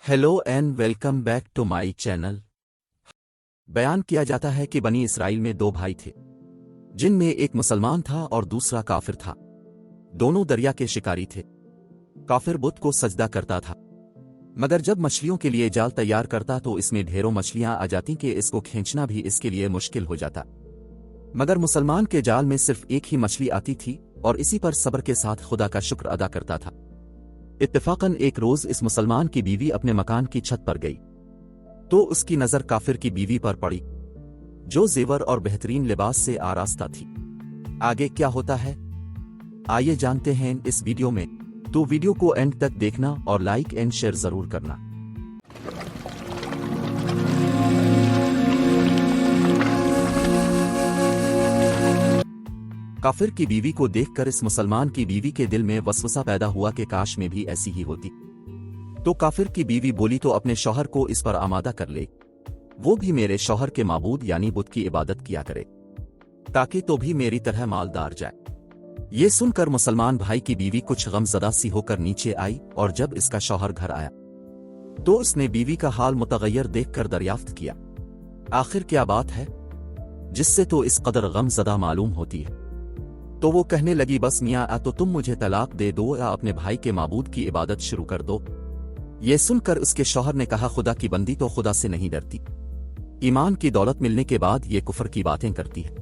Hello and welcome back to my channel. बयान किया जाता है कि बनी इसराइल में दो भाई थे, जिनमें एक मुसलमान था और दूसरा काफिर था। दोनों दरिया के शिकारी थे। काफिर बुत को सजदा करता था, मगर जब मछलियों के लिए जाल तैयार करता तो इसमें ढेरों मछलियां आ जाती कि इसको खींचना भी इसके लिए मुश्किल हो जाता। मगर मुसलमान के जाल में सिर्फ एक ही मछली आती थी और इसी पर सब्र के साथ खुदा का शुक्र अदा करता था। इत्तेफाकन एक रोज इस मुसलमान की बीवी अपने मकान की छत पर गई तो उसकी नजर काफिर की बीवी पर पड़ी, जो जेवर और बेहतरीन लिबास से आरास्ता थी। आगे क्या होता है आइए जानते हैं इस वीडियो में, तो वीडियो को एंड तक देखना और लाइक एंड शेयर जरूर करना। काफिर की बीवी को देखकर इस मुसलमान की बीवी के दिल में वसवसा पैदा हुआ कि काश में भी ऐसी ही होती। तो काफिर की बीवी बोली तो अपने शौहर को इस पर आमादा कर ले, वो भी मेरे शौहर के माबूद यानी बुत की इबादत किया करे, ताकि तो भी मेरी तरह मालदार जाए। ये सुनकर मुसलमान भाई की बीवी कुछ गमज़दा सी होकर नीचे आई और जब इसका शौहर घर आया तो उसने बीवी का हाल मुतगय्यर देखकर दरियाफ्त किया, आखिर क्या बात है जिससे तो इस कदर गमज़दा मालूम होती है। तो वो कहने लगी, बस मियां तो तुम मुझे तलाक दे दो या अपने भाई के माबूद की इबादत शुरू कर दो। ये सुनकर उसके शौहर ने कहा, खुदा की बंदी तो खुदा से नहीं डरती, ईमान की दौलत मिलने के बाद ये कुफर की बातें करती है।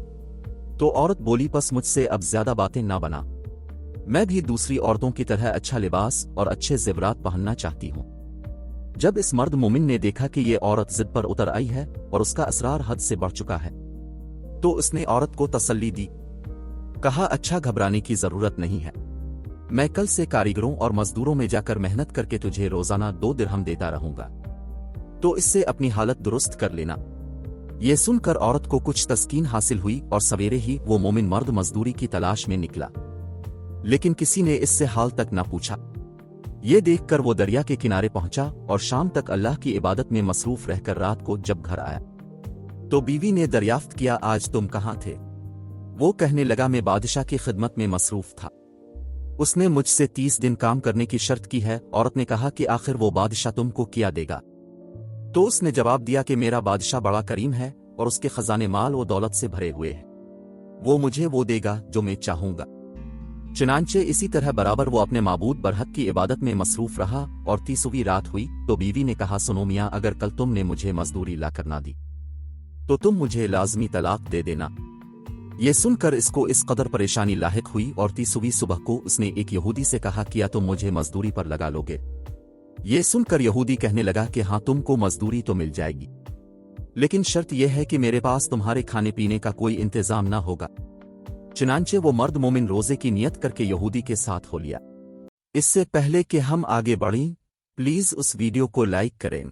तो औरत बोली, बस मुझसे अब ज्यादा बातें ना बना, मैं भी दूसरी औरतों की तरह अच्छा लिबास और अच्छे जेवरात पहनना चाहती हूँ। जब इस मर्द मोमिन ने देखा कि ये औरत जिद पर उतर आई है और उसका असरार हद से बढ़ चुका है, तो उसने औरत को तसल्ली दी, कहा, अच्छा घबराने की जरूरत नहीं है, मैं कल से कारीगरों और मजदूरों में जाकर मेहनत करके तुझे रोजाना 2 दिरहम देता रहूंगा, तो इससे अपनी हालत दुरुस्त कर लेना। यह सुनकर औरत को कुछ तस्कीन हासिल हुई और सवेरे ही वो मोमिन मर्द मजदूरी की तलाश में निकला, लेकिन किसी ने इससे हाल तक न पूछा। ये देखकर वो दरिया के किनारे पहुंचा और शाम तक अल्लाह की इबादत में मसरूफ रहकर रात को जब घर आया तो बीवी ने दरियाफ्त किया, आज तुम कहां थे? वो कहने लगा, मैं बादशाह की खिदमत में मसरूफ था, उसने मुझसे 30 दिन काम करने की शर्त की है। औरत ने कहा कि आखिर वो बादशाह तुमको क्या देगा? तो उसने जवाब दिया कि मेरा बादशाह बड़ा करीम है और उसके खजाने माल व दौलत से भरे हुए हैं, वो मुझे वो देगा जो मैं चाहूंगा। चुनांचे इसी तरह बराबर वो अपने माबूद बरहक की इबादत में मसरूफ रहा और 30वीं रात हुई तो बीवी ने कहा, सुनो मियां, अगर कल तुमने मुझे मजदूरी ला कर ना दी तो तुम मुझे लाजमी तलाक दे देना। ये सुनकर इसको इस कदर परेशानी लाहिक हुई और 30वीं सुबह को उसने एक यहूदी से कहा, किया तुम मुझे मजदूरी पर लगा लोगे? ये सुनकर यहूदी कहने लगा कि हाँ, तुमको मजदूरी तो मिल जाएगी, लेकिन शर्त यह है कि मेरे पास तुम्हारे खाने पीने का कोई इंतजाम ना होगा। चुनांचे वो मर्द मोमिन रोजे की नियत करके यहूदी के साथ हो लिया। इससे पहले कि हम आगे बढ़ें, प्लीज उस वीडियो को लाइक करें,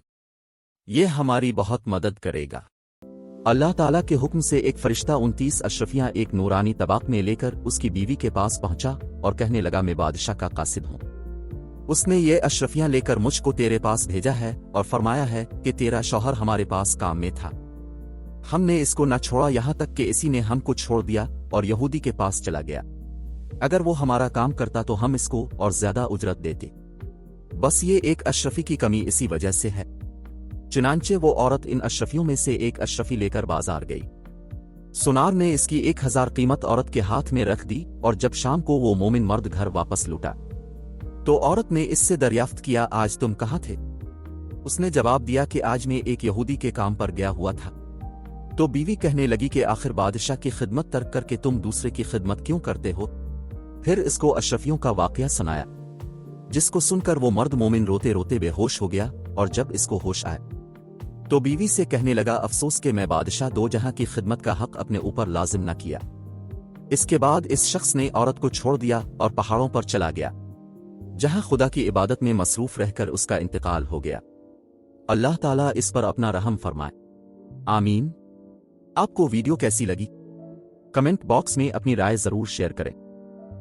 यह हमारी बहुत मदद करेगा। अल्लाह ताला के हुक्म से एक फरिश्ता 29 अशरफियां एक नूरानी तबाक में लेकर उसकी बीवी के पास पहुंचा और कहने लगा, मैं बादशाह का कासिद हूं, उसने ये अशरफियां लेकर मुझको तेरे पास भेजा है और फरमाया है कि तेरा शौहर हमारे पास काम में था, हमने इसको न छोड़ा यहां तक कि इसी ने हमको छोड़ दिया और यहूदी के पास चला गया। अगर वो हमारा काम करता तो हम इसको और ज्यादा उजरत देते, बस ये एक अशरफी की कमी इसी वजह से है। चुनांचे वो औरत इन अशरफियों में से एक अशरफी लेकर बाजार गई। सुनार ने इसकी 1000 कीमत औरत के हाथ में रख दी और जब शाम को वो मोमिन मर्द घर वापस लौटा तो औरत ने इससे दरियाफ्त किया, आज तुम कहां थे? उसने जवाब दिया कि आज मैं एक यहूदी के काम पर गया हुआ था। तो बीवी कहने लगी कि आखिर बादशाह की खिदमत तर्क करके तुम दूसरे की खिदमत क्यों करते हो? फिर इसको अशरफियों का वाकया सुनाया, जिसको सुनकर वो मर्द मोमिन रोते रोते बेहोश हो गया और जब इसको होश आया तो बीवी से कहने लगा, अफसोस कि मैं बादशाह दो जहां की खिदमत का हक अपने ऊपर लाजिम न किया। इसके बाद इस शख्स ने औरत को छोड़ दिया और पहाड़ों पर चला गया, जहां खुदा की इबादत में मसरूफ रहकर उसका इंतकाल हो गया। अल्लाह ताला इस पर अपना रहम फरमाए, आमीन। आपको वीडियो कैसी लगी? कमेंट बॉक्स में अपनी राय जरूर शेयर करें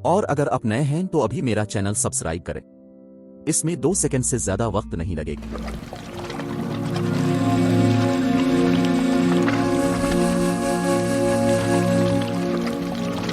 और अगर आप नए हैं तो अभी मेरा चैनल सब्सक्राइब करें, इसमें 2 सेकंड से ज्यादा वक्त नहीं लगेगा।